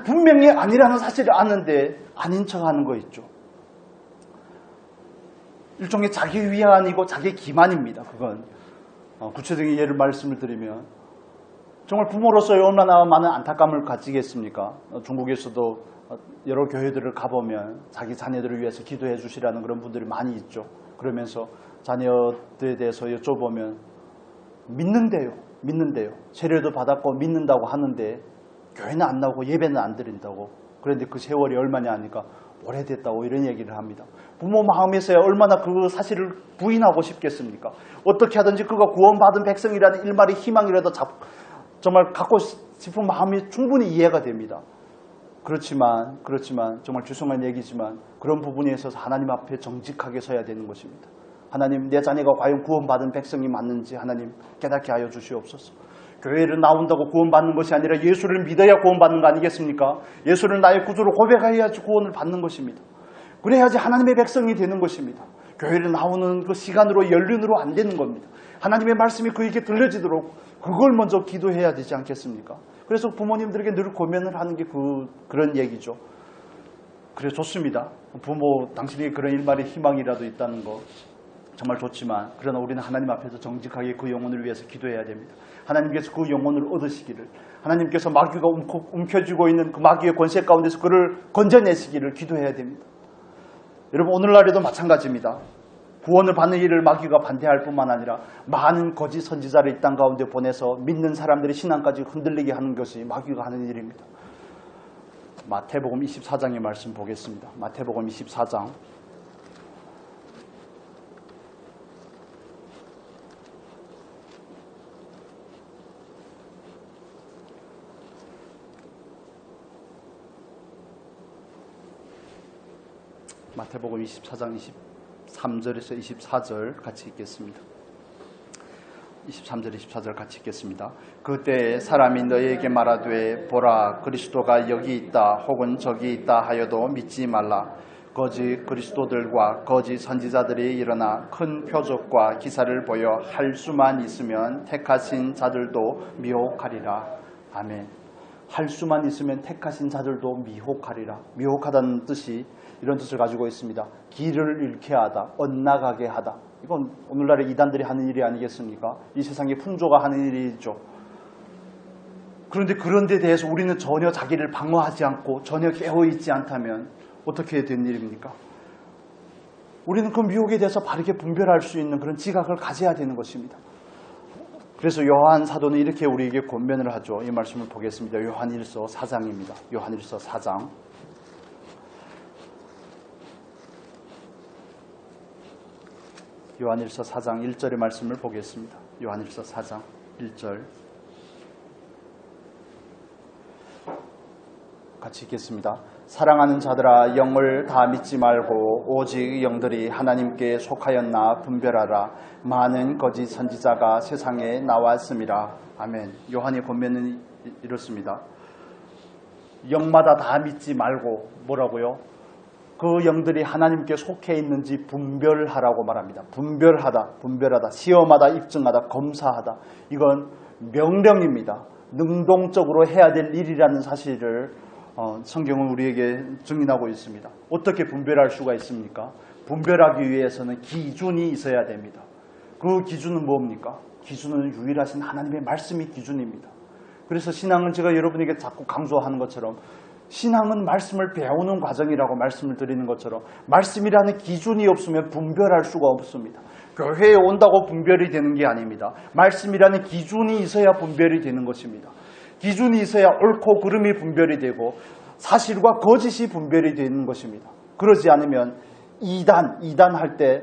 Speaker 1: 분명히 아니라는 사실을 아는데 아닌 척하는 거 있죠. 일종의 자기 위안이고 자기 기만입니다. 그건 구체적인 예를 말씀을 드리면, 정말 부모로서 얼마나 많은 안타까움을 가지겠습니까? 중국에서도 여러 교회들을 가보면 자기 자녀들을 위해서 기도해 주시라는 그런 분들이 많이 있죠. 그러면서 자녀들에 대해서 여쭤보면 믿는데요. 세례도 받았고 믿는다고 하는데 교회는 안 나오고 예배는 안 드린다고. 그런데 그 세월이 얼마냐 하니까 오래됐다고 이런 얘기를 합니다. 부모 마음에서야 얼마나 그 사실을 부인하고 싶겠습니까? 어떻게 하든지 그가 구원받은 백성이라는 일말의 희망이라도 정말 갖고 싶은 마음이 충분히 이해가 됩니다. 그렇지만 정말 죄송한 얘기지만 그런 부분에 있어서 하나님 앞에 정직하게 서야 되는 것입니다. 하나님, 내 자녀가 과연 구원받은 백성이 맞는지 하나님 깨닫게 하여 주시옵소서. 교회를 나온다고 구원받는 것이 아니라 예수를 믿어야 구원받는 거 아니겠습니까? 예수를 나의 구주로 고백해야지 구원을 받는 것입니다. 그래야지 하나님의 백성이 되는 것입니다. 교회를 나오는 그 시간으로 연륜으로 안 되는 겁니다. 하나님의 말씀이 그에게 들려지도록 그걸 먼저 기도해야 되지 않겠습니까? 그래서 부모님들에게 늘 고면을 하는 게 그런 얘기죠. 그래, 좋습니다. 부모, 당신이 그런 일말의 희망이라도 있다는 거 정말 좋지만, 그러나 우리는 하나님 앞에서 정직하게 그 영혼을 위해서 기도해야 됩니다. 하나님께서 그 영혼을 얻으시기를, 하나님께서 마귀가 움켜쥐고 있는 그 마귀의 권세 가운데서 그를 건져내시기를 기도해야 됩니다. 여러분, 오늘날에도 마찬가지입니다. 구원을 받는 일을 마귀가 반대할 뿐만 아니라 많은 거짓 선지자를 이 땅 가운데 보내서 믿는 사람들의 신앙까지 흔들리게 하는 것이 마귀가 하는 일입니다. 마태복음 24장의 말씀 보겠습니다. 마태복음 24장. 마태복음 24장 23절에서 24절 같이 읽겠습니다. 23절 24절 같이 읽겠습니다. 그때에 사람이 너희에게 말하되 보라 그리스도가 여기 있다 혹은 저기 있다 하여도 믿지 말라. 거짓 그리스도들과 거짓 선지자들이 일어나 큰 표적과 기사를 보여 할 수만 있으면 택하신 자들도 미혹하리라. 아멘. 할 수만 있으면 택하신 자들도 미혹하리라. 미혹하다는 뜻이 이런 뜻을 가지고 있습니다. 길을 잃게 하다, 엇나가게 하다. 이건 오늘날의 이단들이 하는 일이 아니겠습니까? 이 세상의 풍조가 하는 일이죠. 그런데 그런 데 대해서 우리는 전혀 자기를 방어하지 않고 전혀 깨어있지 않다면 어떻게 된 일입니까? 우리는 그 미혹에 대해서 바르게 분별할 수 있는 그런 지각을 가져야 되는 것입니다. 그래서 요한 사도는 이렇게 우리에게 권면을 하죠. 이 말씀을 보겠습니다. 요한일서 4장입니다. 요한일서 4장. 요한일서 4장 1절의 말씀을 보겠습니다. 요한일서 4장 1절 같이 읽겠습니다. 사랑하는 자들아 영을 다 믿지 말고 오직 영들이 하나님께 속하였나 분별하라. 많은 거짓 선지자가 세상에 나왔습니다. 아멘. 요한의 권면은 이렇습니다. 영마다 다 믿지 말고 뭐라고요? 그 영들이 하나님께 속해 있는지 분별하라고 말합니다. 분별하다, 시험하다, 입증하다, 검사하다. 이건 명령입니다. 능동적으로 해야 될 일이라는 사실을 성경은 우리에게 증인하고 있습니다. 어떻게 분별할 수가 있습니까? 분별하기 위해서는 기준이 있어야 됩니다. 그 기준은 뭡니까? 기준은 유일하신 하나님의 말씀이 기준입니다. 그래서 신앙은 제가 여러분에게 자꾸 강조하는 것처럼 신앙은 말씀을 배우는 과정이라고 말씀을 드리는 것처럼 말씀이라는 기준이 없으면 분별할 수가 없습니다. 교회에 온다고 분별이 되는 게 아닙니다. 말씀이라는 기준이 있어야 분별이 되는 것입니다. 기준이 있어야 옳고 그름이 분별이 되고 사실과 거짓이 분별이 되는 것입니다. 그러지 않으면 이단 할 때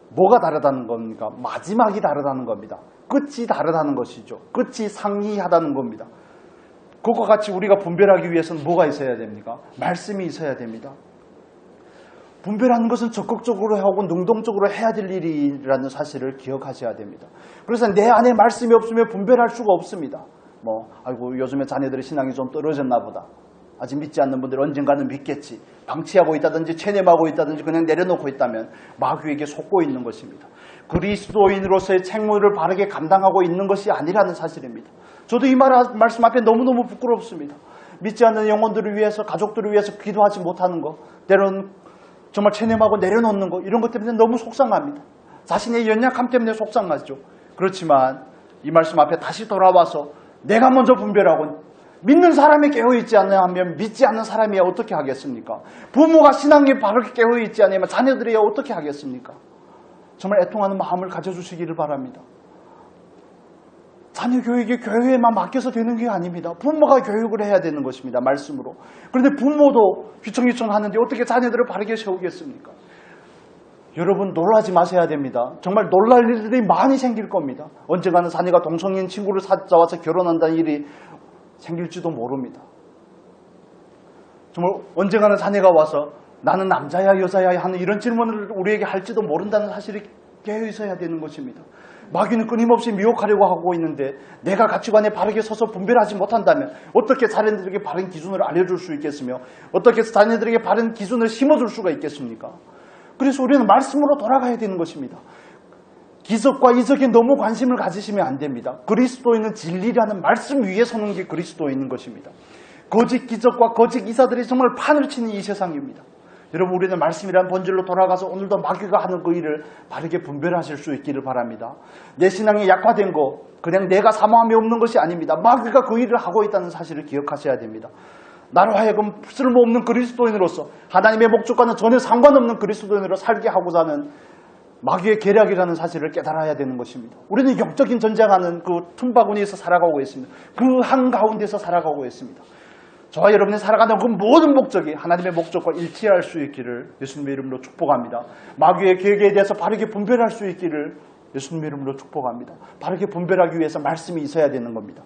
Speaker 1: 뭐가 다르다는 겁니까? 마지막이 다르다는 겁니다. 끝이 다르다는 것이죠. 끝이 상이하다는 겁니다. 그것과 같이 우리가 분별하기 위해서는 뭐가 있어야 됩니까? 말씀이 있어야 됩니다. 분별하는 것은 적극적으로 하고 능동적으로 해야 될 일이라는 사실을 기억하셔야 됩니다. 그래서 내 안에 말씀이 없으면 분별할 수가 없습니다. 아이고 요즘에 자녀들의 신앙이 좀 떨어졌나 보다. 아직 믿지 않는 분들은 언젠가는 믿겠지. 방치하고 있다든지 체념하고 있다든지 그냥 내려놓고 있다면 마귀에게 속고 있는 것입니다. 그리스도인으로서의 책무를 바르게 감당하고 있는 것이 아니라는 사실입니다. 저도 이 말씀 앞에 너무너무 부끄럽습니다. 믿지 않는 영혼들을 위해서, 가족들을 위해서 기도하지 못하는 것, 때로는 정말 체념하고 내려놓는 것, 이런 것 때문에 너무 속상합니다. 자신의 연약함 때문에 속상하죠. 그렇지만 이 말씀 앞에 다시 돌아와서 내가 먼저 분별하고 믿는 사람이 깨어있지 않으면 믿지 않는 사람이 어떻게 하겠습니까? 부모가 신앙에 바르게 깨어있지 않으면 자녀들이 어떻게 하겠습니까? 정말 애통하는 마음을 가져주시기를 바랍니다. 자녀 교육이 교회에만 맡겨서 되는 게 아닙니다. 부모가 교육을 해야 되는 것입니다. 말씀으로. 그런데 부모도 휘청휘청 하는데 어떻게 자녀들을 바르게 세우겠습니까? 여러분 놀라지 마셔야 됩니다. 정말 놀랄 일들이 많이 생길 겁니다. 언젠가는 자녀가 동성인 친구를 찾아와서 결혼한다는 일이 생길지도 모릅니다. 정말 언젠가는 자녀가 와서 나는 남자야 여자야 하는 이런 질문을 우리에게 할지도 모른다는 사실이 깨어 있어야 되는 것입니다. 마귀는 끊임없이 미혹하려고 하고 있는데 내가 가치관에 바르게 서서 분별하지 못한다면 어떻게 자녀들에게 바른 기준을 알려줄 수 있겠으며 어떻게 자녀들에게 바른 기준을 심어줄 수가 있겠습니까? 그래서 우리는 말씀으로 돌아가야 되는 것입니다. 기적과 이적에 너무 관심을 가지시면 안 됩니다. 그리스도인은 진리라는 말씀 위에 서는 게 그리스도인인 것입니다. 거짓 기적과 거짓 이사들이 정말 판을 치는 이 세상입니다. 여러분, 우리는 말씀이란 본질로 돌아가서 오늘도 마귀가 하는 그 일을 바르게 분별하실 수 있기를 바랍니다. 내 신앙이 약화된 거 그냥 내가 사모함이 없는 것이 아닙니다. 마귀가 그 일을 하고 있다는 사실을 기억하셔야 됩니다. 나로 하여금 쓸모없는 그리스도인으로서 하나님의 목적과는 전혀 상관없는 그리스도인으로 살게 하고자 하는 마귀의 계략이라는 사실을 깨달아야 되는 것입니다. 우리는 영적인 전쟁하는 그 틈바구니에서 살아가고 있습니다. 그 한가운데서 살아가고 있습니다. 저와 여러분이 살아가는 그 모든 목적이 하나님의 목적과 일치할 수 있기를 예수님의 이름으로 축복합니다. 마귀의 계획에 대해서 바르게 분별할 수 있기를 예수님의 이름으로 축복합니다. 바르게 분별하기 위해서 말씀이 있어야 되는 겁니다.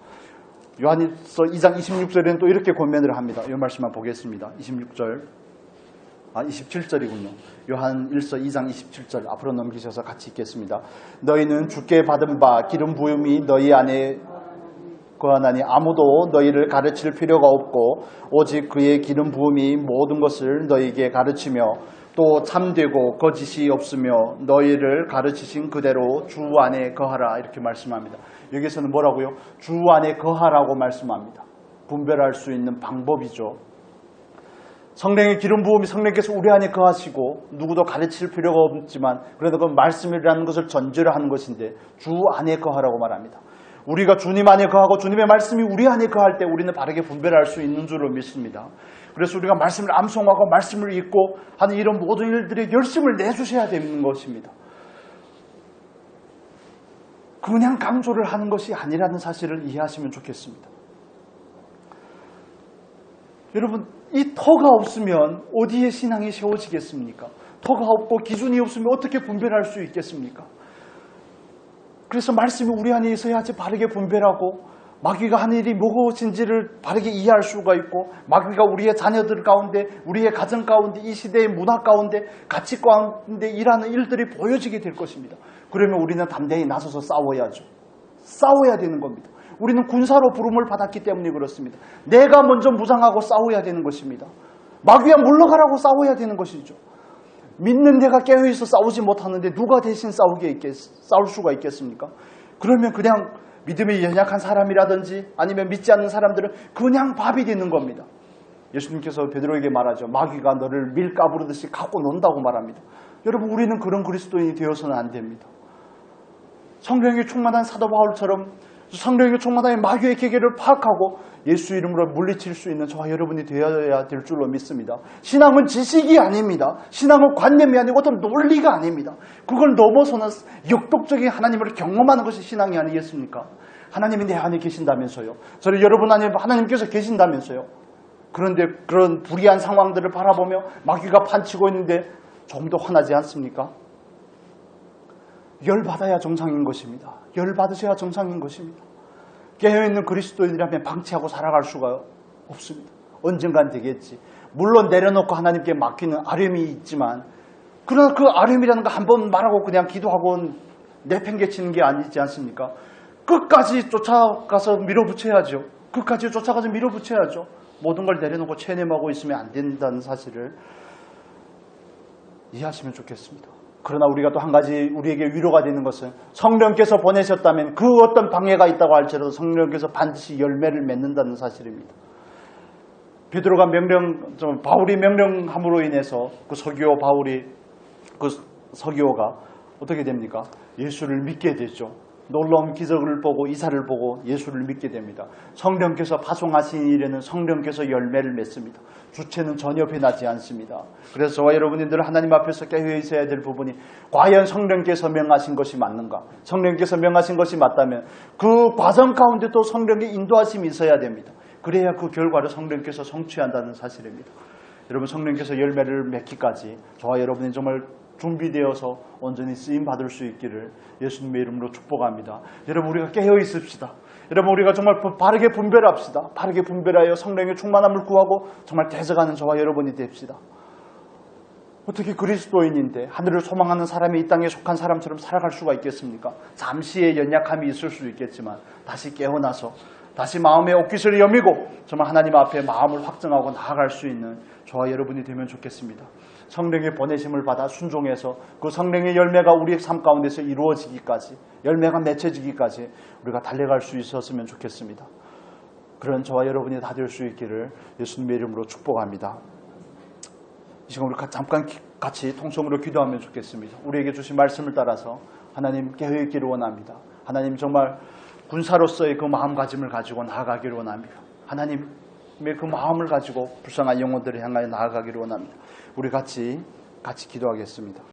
Speaker 1: 요한일서 2장 26절에는 또 이렇게 권면을 합니다. 이 말씀만 보겠습니다. 27절이군요. 요한일서 2장 27절 앞으로 넘기셔서 같이 읽겠습니다. 너희는 주께 받은 바 기름 부음이 너희 안에 거하나니 아무도 너희를 가르칠 필요가 없고 오직 그의 기름 부음이 모든 것을 너희에게 가르치며 또 참되고 거짓이 없으며 너희를 가르치신 그대로 주 안에 거하라 이렇게 말씀합니다. 여기서는 뭐라고요? 주 안에 거하라고 말씀합니다. 분별할 수 있는 방법이죠. 성령의 기름 부음이 성령께서 우리 안에 거하시고 누구도 가르칠 필요가 없지만 그래도 그 말씀이라는 것을 전제로 하는 것인데 주 안에 거하라고 말합니다. 우리가 주님 안에 거하고 주님의 말씀이 우리 안에 거할 때 우리는 바르게 분별할 수 있는 줄로 믿습니다. 그래서 우리가 말씀을 암송하고 말씀을 읽고 하는 이런 모든 일들에 열심을 내주셔야 되는 것입니다. 그냥 강조를 하는 것이 아니라는 사실을 이해하시면 좋겠습니다. 여러분, 이 터가 없으면 어디에 신앙이 세워지겠습니까? 터가 없고 기준이 없으면 어떻게 분별할 수 있겠습니까? 그래서 말씀이 우리 안에 있어야지 바르게 분별하고 마귀가 하는 일이 무엇인지를 바르게 이해할 수가 있고 마귀가 우리의 자녀들 가운데 우리의 가정 가운데 이 시대의 문화 가운데 가치 가운데 일하는 일들이 보여지게 될 것입니다. 그러면 우리는 담대히 나서서 싸워야죠. 싸워야 되는 겁니다. 우리는 군사로 부름을 받았기 때문에 그렇습니다. 내가 먼저 무장하고 싸워야 되는 것입니다. 마귀야 물러가라고 싸워야 되는 것이죠. 믿는 내가 깨어있어 싸우지 못하는데 누가 대신 싸울 수가 있겠습니까? 그러면 그냥 믿음이 연약한 사람이라든지 아니면 믿지 않는 사람들은 그냥 밥이 되는 겁니다. 예수님께서 베드로에게 말하죠. 마귀가 너를 밀 까부르듯이 갖고 논다고 말합니다. 여러분, 우리는 그런 그리스도인이 되어서는 안 됩니다. 성령이 충만한 사도 바울처럼 성령이 충만한 마귀의 계계를 파악하고 예수 이름으로 물리칠 수 있는 저와 여러분이 되어야 될 줄로 믿습니다. 신앙은 지식이 아닙니다. 신앙은 관념이 아니고 어떤 논리가 아닙니다. 그걸 넘어서는 역독적인 하나님을 경험하는 것이 신앙이 아니겠습니까? 하나님이 내 안에 계신다면서요. 저는 여러분 안에 하나님께서 계신다면서요. 그런데 그런 불의한 상황들을 바라보며 마귀가 판치고 있는데 조금 더 화나지 않습니까? 열받아야 정상인 것입니다. 열받으셔야 정상인 것입니다. 깨어있는 그리스도인이라면 방치하고 살아갈 수가 없습니다. 언젠간 되겠지. 물론 내려놓고 하나님께 맡기는 아뢰미 있지만 그러나 그 아뢰미라는 거 한 번 말하고 그냥 기도하고 내팽개치는 게 아니지 않습니까? 끝까지 쫓아가서 밀어붙여야죠. 끝까지 쫓아가서 밀어붙여야죠. 모든 걸 내려놓고 체념하고 있으면 안 된다는 사실을 이해하시면 좋겠습니다. 그러나 우리가 또 한 가지 우리에게 위로가 되는 것은 성령께서 보내셨다면 그 어떤 방해가 있다고 할지라도 성령께서 반드시 열매를 맺는다는 사실입니다. 베드로가 바울이 명령함으로 인해서 그 서기오가 어떻게 됩니까? 예수를 믿게 되죠. 놀라운 기적을 보고 이사를 보고 예수를 믿게 됩니다. 성령께서 파송하신 일에는 성령께서 열매를 맺습니다. 주체는 전혀 변하지 않습니다. 그래서 저와 여러분이 늘 하나님 앞에서 깨어 있어야 될 부분이 과연 성령께서 명하신 것이 맞는가? 성령께서 명하신 것이 맞다면 그 과정 가운데 또 성령의 인도하심이 있어야 됩니다. 그래야 그 결과를 성령께서 성취한다는 사실입니다. 여러분, 성령께서 열매를 맺기까지 저와 여러분이 정말 준비되어서 온전히 쓰임받을 수 있기를 예수님의 이름으로 축복합니다. 여러분, 우리가 깨어 있읍시다. 여러분, 우리가 정말 바르게 분별합시다. 바르게 분별하여 성령의 충만함을 구하고 정말 대적하는 저와 여러분이 됩시다. 어떻게 그리스도인인데 하늘을 소망하는 사람이 이 땅에 속한 사람처럼 살아갈 수가 있겠습니까? 잠시의 연약함이 있을 수 있겠지만 다시 깨어나서 다시 마음의 옷깃을 여미고 정말 하나님 앞에 마음을 확정하고 나아갈 수 있는 저와 여러분이 되면 좋겠습니다. 성령의 보내심을 받아 순종해서 그 성령의 열매가 우리의 삶 가운데서 이루어지기까지, 열매가 맺혀지기까지 우리가 달려갈 수 있었으면 좋겠습니다. 그런 저와 여러분이 다 될 수 있기를 예수님의 이름으로 축복합니다. 이 시간 우리 잠깐 같이 통성으로 기도하면 좋겠습니다. 우리에게 주신 말씀을 따라서 하나님 깨어있기를 원합니다. 하나님 정말 군사로서의 그 마음가짐을 가지고 나아가기를 원합니다. 하나님의 그 마음을 가지고 불쌍한 영혼들을 향하여 나아가기를 원합니다. 우리 같이 기도하겠습니다.